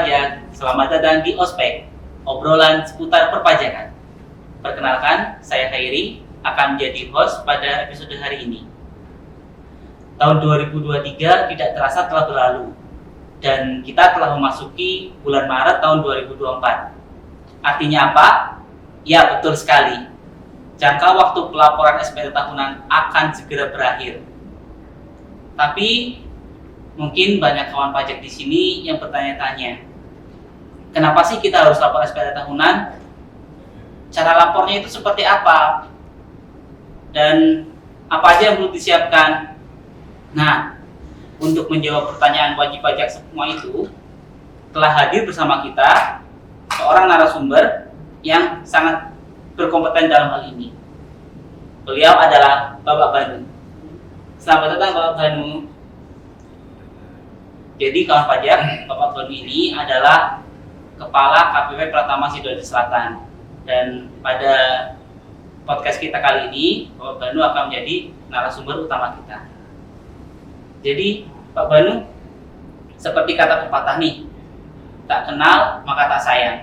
pajak, selamat datang di Ospek, obrolan seputar perpajakan. Perkenalkan, saya Khairi akan menjadi host pada episode hari ini. Tahun 2023 tidak terasa telah berlalu, dan kita telah memasuki bulan Maret tahun 2024. Artinya apa? Ya, betul sekali. Jangka waktu pelaporan SPT tahunan akan segera berakhir. Tapi mungkin banyak kawan pajak di sini yang bertanya-tanya, kenapa sih kita harus lapor SPT tahunan? Cara lapornya itu seperti apa? Dan apa aja yang perlu disiapkan? Nah, untuk menjawab pertanyaan wajib pajak semua itu, telah hadir bersama kita seorang narasumber yang sangat berkompeten dalam hal ini. Beliau adalah Bapak Banu. Selamat datang Bapak Banu. Jadi kawan pajak, Bapak Banu ini adalah Kepala KPP Pratama Sidoarjo Selatan. Dan pada podcast kita kali ini, Bapak Banu akan menjadi narasumber utama kita. Jadi Pak Banu, seperti kata pepatah nih, tak kenal maka tak sayang.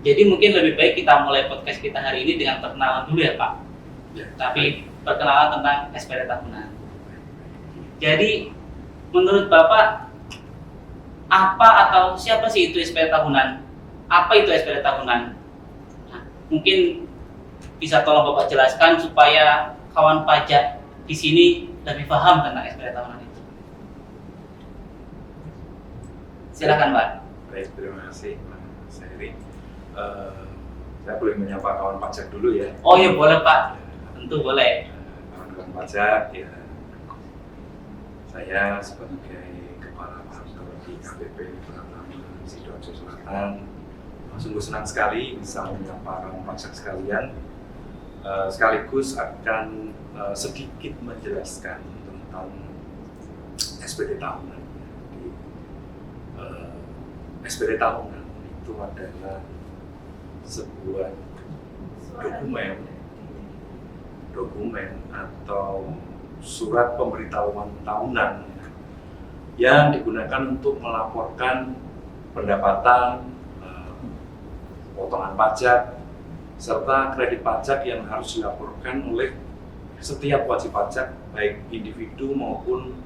Jadi mungkin lebih baik kita mulai podcast kita hari ini dengan perkenalan dulu ya Pak. Ya. Tapi perkenalan tentang SPT tahunan. Jadi menurut Bapak, apa atau siapa sih itu SPT tahunan? Apa itu SPT tahunan? Nah, mungkin bisa tolong Bapak jelaskan supaya kawan pajak di sini lebih paham tentang SPT tahunan itu. Silakan Pak. Baik, terima kasih Mas Heri. Saya boleh menyapa kawan pajak dulu ya. Oh iya boleh Pak, tentu boleh. Kawan-kawan pajak ya, saya sebagai Kepala Kantor di KPP Pratama Sidoarjo Selatan sungguh senang sekali bisa menyapa kawan pajak sekalian, sekaligus akan sedikit menjelaskan tentang SPT tahunan. SPT tahunan itu adalah sebuah dokumen atau surat pemberitahuan tahunan yang digunakan untuk melaporkan pendapatan, potongan pajak, serta kredit pajak yang harus dilaporkan oleh setiap wajib pajak, baik individu maupun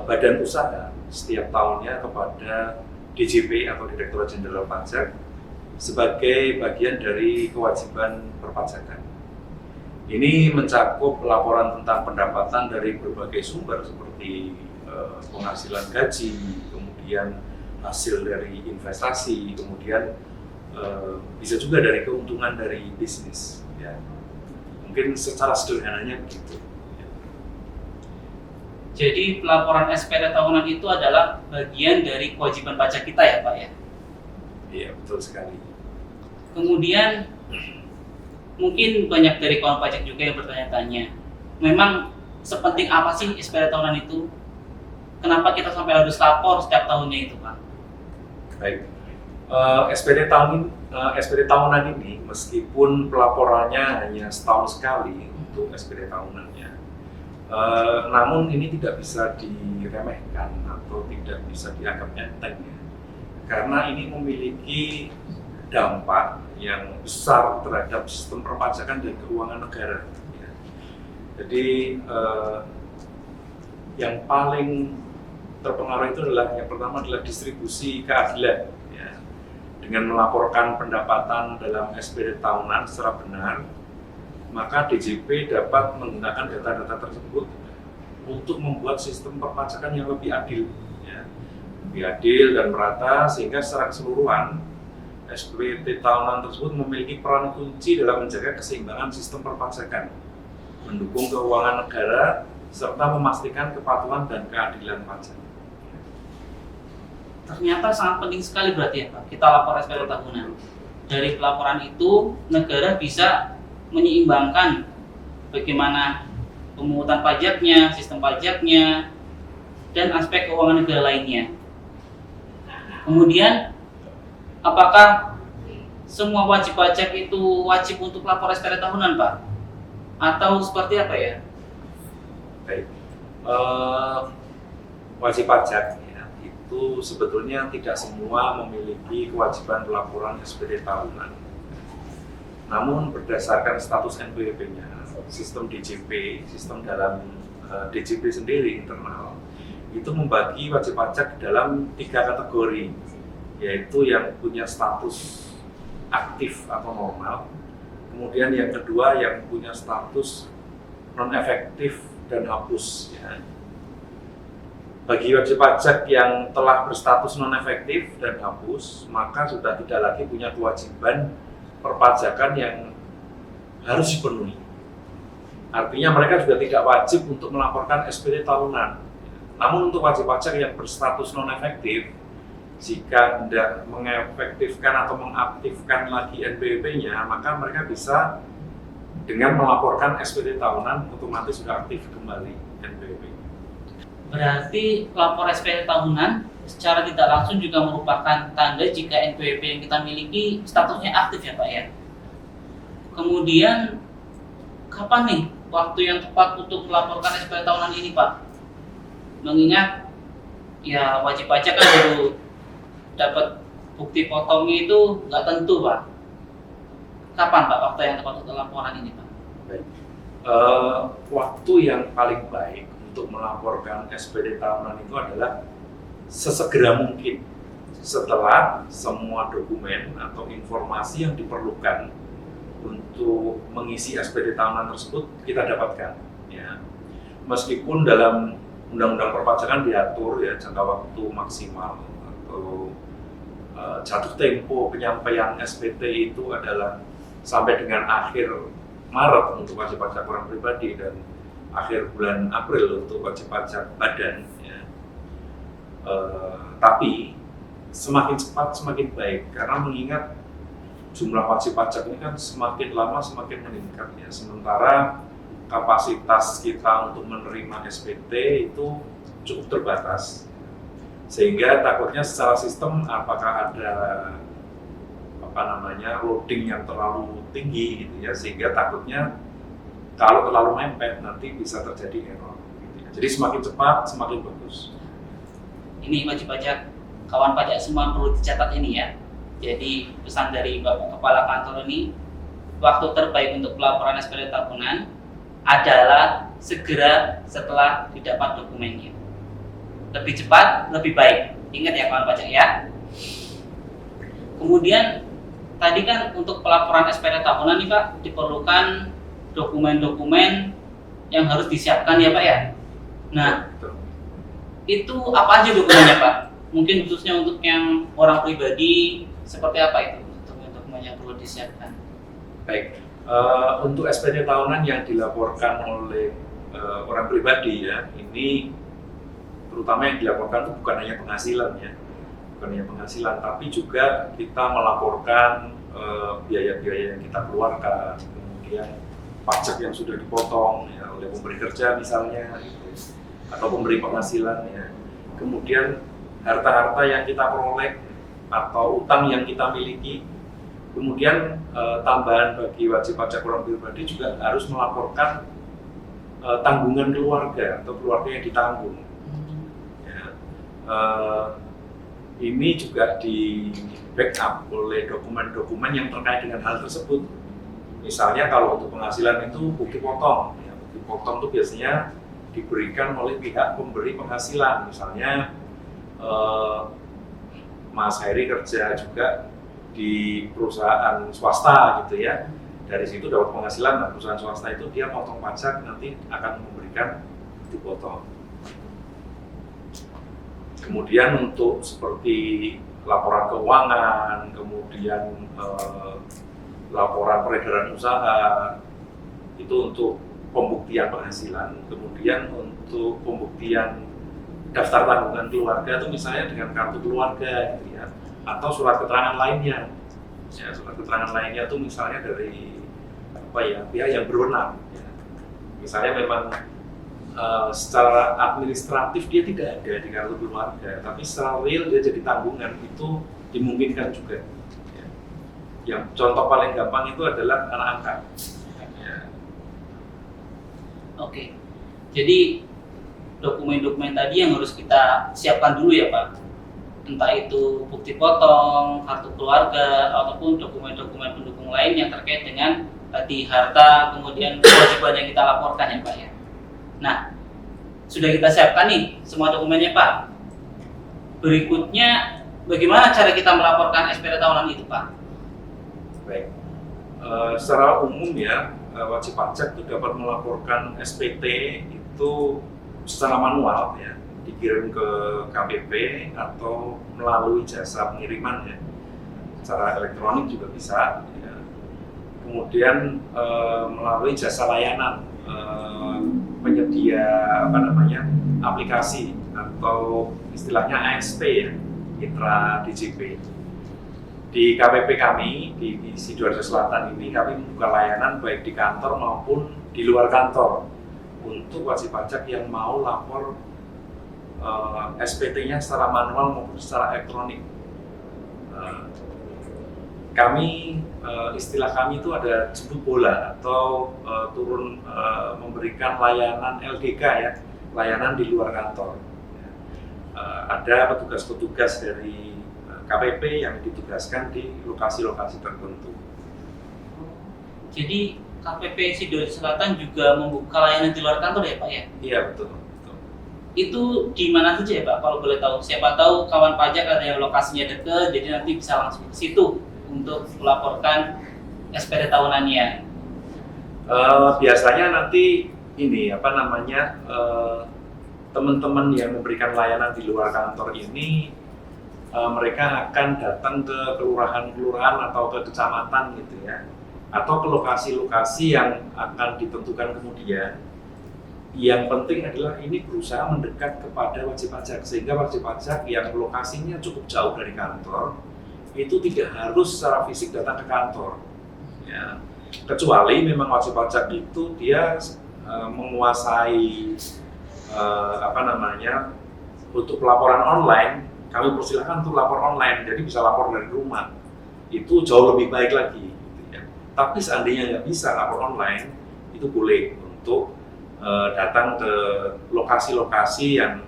badan usaha setiap tahunnya kepada DJP atau Direktorat Jenderal Pajak sebagai bagian dari kewajiban perpajakan. Ini mencakup laporan tentang pendapatan dari berbagai sumber seperti penghasilan gaji, kemudian hasil dari investasi, kemudian bisa juga dari keuntungan dari bisnis. Ya. Mungkin secara sederhananya begitu. Jadi pelaporan SPT tahunan itu adalah bagian dari kewajiban pajak kita ya Pak ya? Iya, betul sekali. Kemudian mungkin banyak dari kawan pajak juga yang bertanya-tanya, memang sepenting apa sih SPT tahunan itu? Kenapa kita sampai harus lapor setiap tahunnya itu Pak? Baik, SPT tahunan ini meskipun pelaporannya hanya setahun sekali untuk SPT tahunannya, namun ini tidak bisa diremehkan atau tidak bisa dianggap enteng ya, karena ini memiliki dampak yang besar terhadap sistem perpajakan dan keuangan negara. Ya. Jadi yang paling terpengaruh itu adalah yang pertama adalah distribusi keadilan. Ya. Dengan melaporkan pendapatan dalam SPT tahunan secara benar, maka DJP dapat menggunakan data-data tersebut untuk membuat sistem perpajakan yang lebih adil, ya. Lebih adil dan merata, sehingga secara keseluruhan SPT tahunan tersebut memiliki peran kunci dalam menjaga keseimbangan sistem perpajakan, mendukung keuangan negara, serta memastikan kepatuhan dan keadilan pajak. Ternyata sangat penting sekali berarti ya Pak, kita lapor SPT tahunan. Dari pelaporan itu, negara bisa menyeimbangkan bagaimana pemungutan pajaknya, sistem pajaknya, dan aspek keuangan negara lainnya. Kemudian, apakah semua wajib pajak itu wajib untuk lapor SPT tahunan Pak? Atau seperti apa ya? Baik, wajib pajak ya, itu itu sebetulnya tidak semua memiliki kewajiban pelaporan SPT tahunan. Namun berdasarkan status NPWP-nya, sistem DJP, sistem dalam DJP sendiri internal, itu membagi wajib pajak dalam 3 kategori, yaitu yang punya status aktif atau normal, kemudian yang kedua yang punya status non-efektif dan hapus. Ya. Bagi wajib pajak yang telah berstatus non-efektif dan hapus, maka sudah tidak lagi punya kewajiban perpajakan yang harus dipenuhi. Artinya mereka juga tidak wajib untuk melaporkan SPT tahunan. Namun untuk wajib pajak yang berstatus non-efektif, jika tidak mengefektifkan atau mengaktifkan lagi NPWP-nya, maka mereka bisa dengan melaporkan SPT tahunan otomatis sudah aktif kembali NPWP. Berarti lapor SPT tahunan secara tidak langsung juga merupakan tanda jika NPWP yang kita miliki statusnya aktif ya Pak ya. Kemudian kapan nih waktu yang tepat untuk melaporkan SPT tahunan ini Pak? Mengingat ya wajib pajak kan baru dapat bukti potongnya itu nggak tentu Pak. Kapan Pak waktu yang tepat untuk laporan ini Pak? Baik. Waktu yang paling baik untuk melaporkan SPT tahunan itu adalah sesegera mungkin setelah semua dokumen atau informasi yang diperlukan untuk mengisi SPT tahunan tersebut kita dapatkan. Ya. Meskipun dalam Undang-Undang Perpajakan diatur ya jangka waktu maksimal atau jatuh tempo penyampaian SPT itu adalah sampai dengan akhir Maret untuk wajib pajak orang pribadi dan akhir bulan April untuk wajib pajak badan. Ya. Tapi semakin cepat semakin baik karena mengingat jumlah wajib pajak ini kan semakin lama semakin meningkat ya. Sementara kapasitas kita untuk menerima SPT itu cukup terbatas, sehingga takutnya secara sistem apakah ada loading yang terlalu tinggi gitu ya, sehingga takutnya kalau terlalu mepet nanti bisa terjadi error gitu ya. Jadi semakin cepat semakin bagus. Ini wajib pajak, kawan pajak semua perlu dicatat ini ya. Jadi pesan dari Bapak Kepala Kantor ini, waktu terbaik untuk pelaporan SPT tahunan adalah segera setelah didapat dokumennya. Lebih cepat, lebih baik. Ingat ya kawan pajak ya. Kemudian tadi kan untuk pelaporan SPT tahunan nih Pak diperlukan dokumen-dokumen yang harus disiapkan ya Pak ya. Nah, itu apa aja dokumennya Pak? Mungkin khususnya untuk yang orang pribadi seperti apa itu dokumen-dokumen yang perlu disiapkan? Baik, untuk SPT tahunan yang dilaporkan oleh orang pribadi ya, ini terutama yang dilaporkan itu bukan hanya penghasilan ya, bukan hanya penghasilan, tapi juga kita melaporkan biaya-biaya yang kita keluarkan, kemudian pajak yang sudah dipotong ya, oleh pemberi kerja misalnya, gitu, atau pemberi penghasilan ya. Kemudian harta-harta yang kita peroleh atau utang yang kita miliki. Kemudian tambahan bagi wajib pajak orang pribadi juga harus melaporkan tanggungan keluarga atau keluarga yang ditanggung. Ya. Ini juga di backup oleh dokumen-dokumen yang terkait dengan hal tersebut. Misalnya kalau untuk penghasilan itu bukti potong, ya, bukti potong itu biasanya diberikan oleh pihak pemberi penghasilan. Misalnya Mas Heri kerja juga di perusahaan swasta gitu ya, dari situ dapat penghasilan. Nah, perusahaan swasta itu dia potong pajak nanti akan memberikan bukti potong. Kemudian untuk seperti laporan keuangan, kemudian laporan peredaran usaha, itu untuk pembuktian penghasilan. Kemudian untuk pembuktian daftar tanggungan keluarga itu misalnya dengan kartu keluarga gitu ya, atau surat keterangan lainnya. Ya, surat keterangan lainnya itu misalnya dari pihak yang berwenang. Ya. Misalnya memang secara administratif dia tidak ada di kartu keluarga, tapi secara real dia jadi tanggungan, itu dimungkinkan juga. Ya. Yang contoh paling gampang itu adalah anak angkat. Ya. Oke, jadi dokumen-dokumen tadi yang harus kita siapkan dulu ya Pak. entah itu bukti potong, kartu keluarga, ataupun dokumen-dokumen pendukung lain yang terkait dengan tadi harta, kemudian kewajiban yang kita laporkan ya Pak ya. Nah, sudah kita siapkan nih semua dokumennya Pak. Berikutnya, bagaimana cara kita melaporkan SPT tahunan itu Pak? Baik, secara umum ya, wajib pajak itu dapat melaporkan SPT itu secara manual ya, dikirim ke KPP atau melalui jasa pengiriman ya, secara elektronik juga bisa ya. Kemudian melalui jasa layanan penyedia aplikasi atau istilahnya ASP ya, Mitra DJP. Di KPP kami di Sidoarjo Selatan ini kami membuka layanan baik di kantor maupun di luar kantor untuk wajib pajak yang mau lapor SPT-nya secara manual maupun secara elektronik. Istilah kami itu ada jemput bola atau turun memberikan layanan LDK ya, layanan di luar kantor. Ada petugas-petugas dari KPP yang ditugaskan di lokasi-lokasi tertentu. Jadi KPP Sidoarjo Selatan juga membuka layanan di luar kantor ya Pak ya? Iya betul. Itu di mana saja ya Pak kalau boleh tahu? Siapa tahu kawan pajak ada yang lokasinya dekat, jadi nanti bisa langsung ke situ untuk melaporkan SPT tahunannya. Biasanya nanti ini teman-teman yang memberikan layanan di luar kantor ini mereka akan datang ke kelurahan atau ke kecamatan gitu ya, atau ke lokasi-lokasi yang akan ditentukan kemudian. Yang penting adalah ini berusaha mendekat kepada wajib pajak, sehingga wajib pajak yang lokasinya cukup jauh dari kantor itu tidak harus secara fisik datang ke kantor ya. Kecuali memang wajib pajak itu dia menguasai untuk pelaporan online, kami persilahkan untuk lapor online, jadi bisa lapor dari rumah, itu jauh lebih baik lagi gitu ya. Tapi seandainya nggak bisa lapor online, itu boleh untuk datang ke lokasi-lokasi yang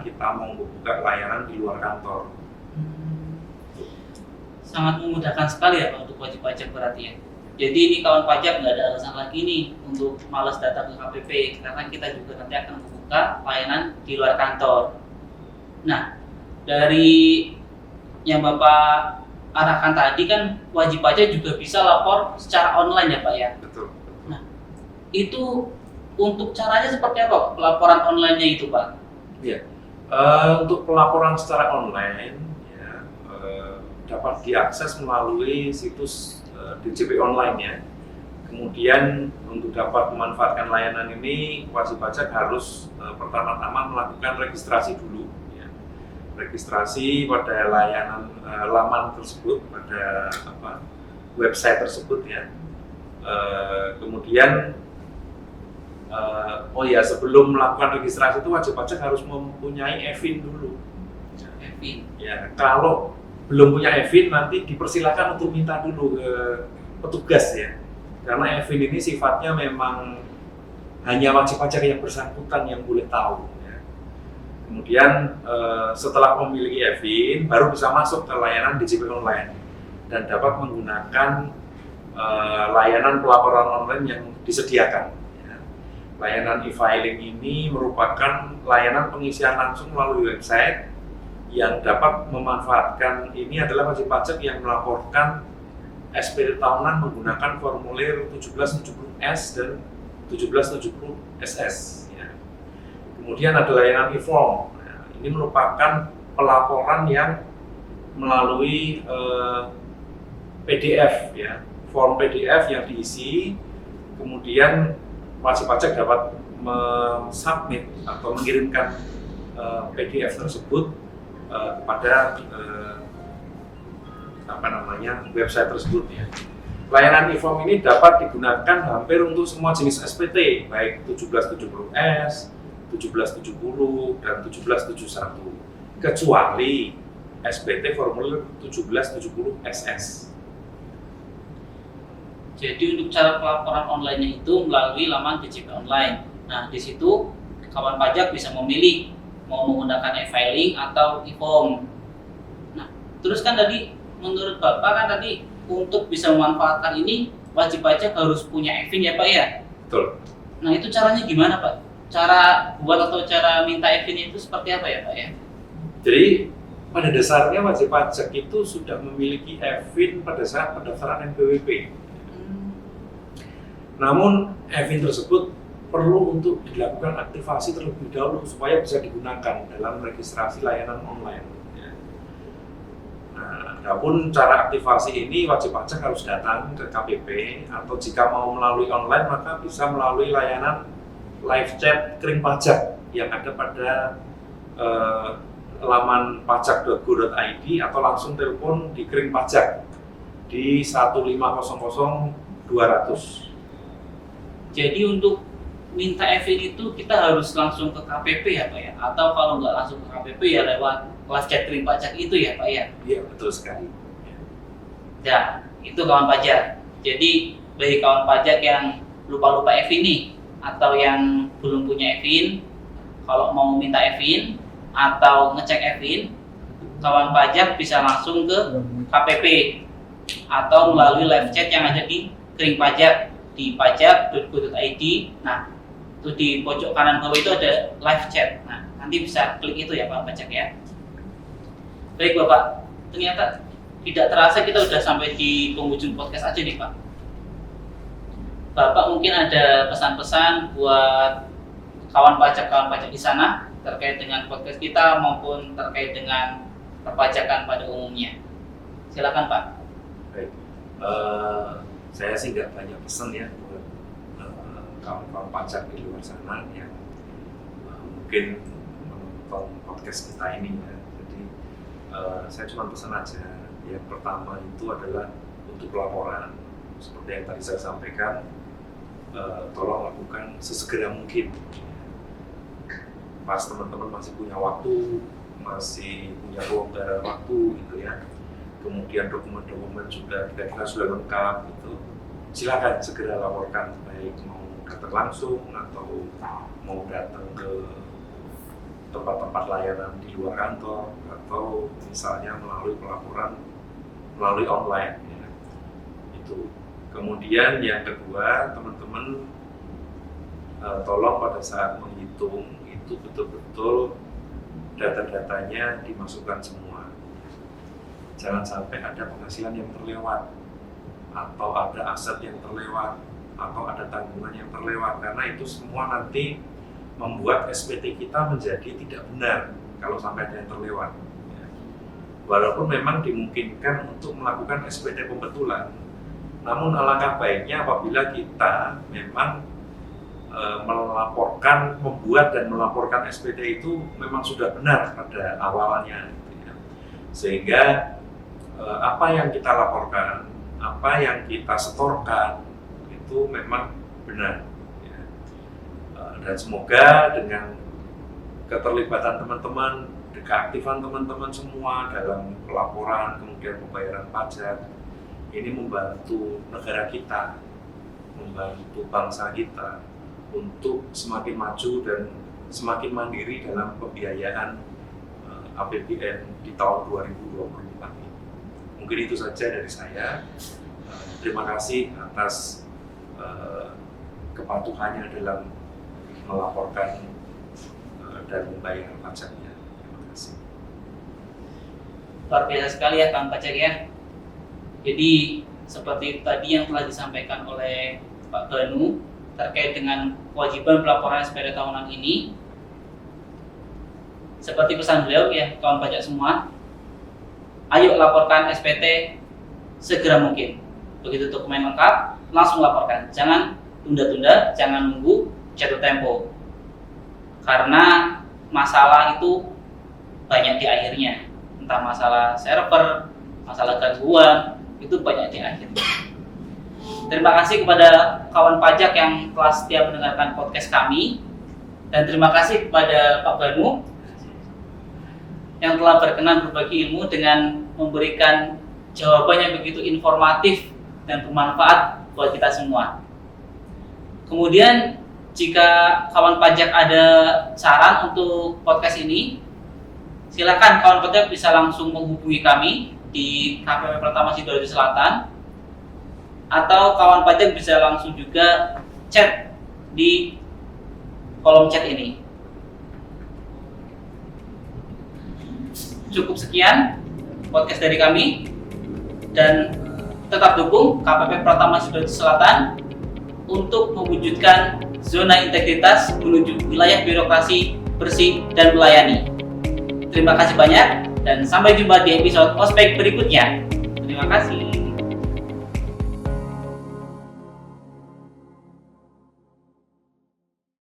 kita mau membuka layanan di luar kantor. Sangat memudahkan sekali ya Pak untuk wajib pajak berarti ya. Jadi ini kawan pajak nggak ada alasan lagi nih untuk malas datang ke KPP, karena kita juga nanti akan membuka layanan di luar kantor. Nah, dari yang Bapak arahkan tadi kan wajib pajak juga bisa lapor secara online ya Pak ya? Betul. Nah, itu untuk caranya seperti apa pelaporan online-nya itu Pak? Iya, untuk pelaporan secara online ya, dapat diakses melalui situs DJP online ya. Kemudian untuk dapat memanfaatkan layanan ini wajib pajak harus pertama-tama melakukan registrasi dulu ya. Registrasi pada layanan laman tersebut, pada website tersebut ya. Kemudian sebelum melakukan registrasi itu wajib pajak harus mempunyai EVIN dulu. EVIN. Ya, kalau belum punya EVIN nanti dipersilakan untuk minta dulu ke petugas ya. Karena EVIN ini sifatnya memang hanya wajib pajak yang bersangkutan yang boleh tahu. Ya. Kemudian setelah memiliki EVIN baru bisa masuk ke layanan DJP online dan dapat menggunakan layanan pelaporan online yang disediakan. Layanan e-filing ini merupakan layanan pengisian langsung melalui website yang dapat memanfaatkan ini adalah wajib pajak yang melaporkan SPT tahunan menggunakan formulir 1770S dan 1770SS. Ya. Kemudian ada layanan e-form. Nah, ini merupakan pelaporan yang melalui PDF, ya, form PDF yang diisi, kemudian wajib pajak dapat submit atau mengirimkan PDF tersebut kepada website tersebut ya. Layanan e-form ini dapat digunakan hampir untuk semua jenis SPT, baik 1770S, 1770 dan 1771, kecuali SPT formulir 1770SS. Jadi untuk cara pelaporan online-nya itu melalui laman DJP online. Nah, di situ kawan pajak bisa memilih mau menggunakan e-filing atau e-form. Terus kan tadi menurut Bapak kan tadi untuk bisa memanfaatkan ini wajib pajak harus punya EVIN ya Pak ya? Betul. Nah itu caranya gimana Pak? Cara buat atau cara minta EVIN itu seperti apa ya Pak ya? Jadi pada dasarnya wajib pajak itu sudah memiliki EVIN pada saat pendaftaran NPWP. Namun EVIN tersebut perlu untuk dilakukan aktivasi terlebih dahulu supaya bisa digunakan dalam registrasi layanan online. Nah, adapun cara aktivasi ini wajib pajak harus datang ke KPP atau jika mau melalui online maka bisa melalui layanan live chat kering pajak yang ada pada laman pajak.go.id atau langsung telepon di kering pajak di 1500200. Jadi untuk minta EVIN itu kita harus langsung ke KPP ya Pak ya? Atau kalau nggak langsung ke KPP ya lewat live chat kering pajak itu ya Pak ya? Iya betul sekali. Ya, itu kawan pajak. Jadi bagi kawan pajak yang lupa-lupa EVIN nih atau yang belum punya EVIN, kalau mau minta EVIN atau ngecek EVIN, kawan pajak bisa langsung ke KPP atau melalui live chat yang ada di kering pajak di pajak.go.id. Nah, itu di pojok kanan bawah itu ada live chat. Nah, nanti bisa klik itu ya Pak Pajak ya. Baik Bapak, ternyata tidak terasa kita sudah sampai di penghujung podcast aja nih Pak. Bapak mungkin ada pesan-pesan buat kawan pajak di sana terkait dengan podcast kita maupun terkait dengan perpajakan pada umumnya. Silakan Pak. Baik, saya sih nggak banyak pesan ya buat kawan-kawan pajak di luar sana yang mungkin menonton podcast kita ini ya. Jadi saya cuma pesan aja. Yang pertama itu adalah untuk laporan. Seperti yang tadi saya sampaikan, tolong lakukan sesegera mungkin. Pas teman-teman masih punya waktu, masih punya kelonggaran waktu gitu ya. Kemudian dokumen-dokumen juga kira-kira sudah lengkap gitu. Silakan segera laporkan, baik mau datang langsung atau mau datang ke tempat-tempat layanan di luar kantor atau misalnya melalui pelaporan melalui online ya. Itu. Kemudian yang kedua, teman-teman tolong pada saat menghitung itu betul-betul data-datanya dimasukkan semua. Jangan sampai ada penghasilan yang terlewat atau ada aset yang terlewat atau ada tanggungan yang terlewat, karena itu semua nanti membuat SPT kita menjadi tidak benar kalau sampai ada yang terlewat. Walaupun memang dimungkinkan untuk melakukan SPT pembetulan, namun alangkah baiknya apabila kita memang melaporkan, membuat dan melaporkan SPT itu memang sudah benar pada awalnya, gitu ya. Sehingga apa yang kita laporkan, apa yang kita setorkan itu memang benar. Ya. Dan semoga dengan keterlibatan teman-teman, keaktifan teman-teman semua dalam pelaporan, kemudian pembayaran pajak, ini membantu negara kita, membantu bangsa kita untuk semakin maju dan semakin mandiri dalam pembiayaan APBN di tahun 2024 ini. Mungkin itu saja dari saya. Terima kasih atas kepatuhannya dalam melaporkan dan membayar pajaknya. Terima kasih. Luar biasa sekali ya Kang Pajak ya. Jadi seperti tadi yang telah disampaikan oleh Pak Banu terkait dengan kewajiban pelaporan SPT tahunan ini, seperti pesan beliau ya kawan pajak semua, ayo laporkan SPT segera mungkin. Begitu dokumen lengkap, langsung laporkan. Jangan tunda-tunda, jangan nunggu jatuh tempo. Karena masalah itu banyak di akhirnya. Entah masalah server, masalah gangguan, itu banyak di akhirnya. Terima kasih kepada kawan pajak yang telah setia mendengarkan podcast kami. Dan terima kasih kepada Pak Banu yang telah berkenan berbagi ilmu dengan memberikan jawaban yang begitu informatif dan bermanfaat buat kita semua. Kemudian jika kawan pajak ada saran untuk podcast ini, silakan kawan pajak bisa langsung menghubungi kami di KPP Pratama Sidoarjo Selatan, atau kawan pajak bisa langsung juga chat di kolom chat ini. Cukup sekian podcast dari kami, dan tetap dukung KPP Pratama Sidoarjo Selatan untuk mewujudkan zona integritas menuju wilayah birokrasi bersih dan melayani. Terima kasih banyak dan sampai jumpa di episode ospek berikutnya. Terima kasih.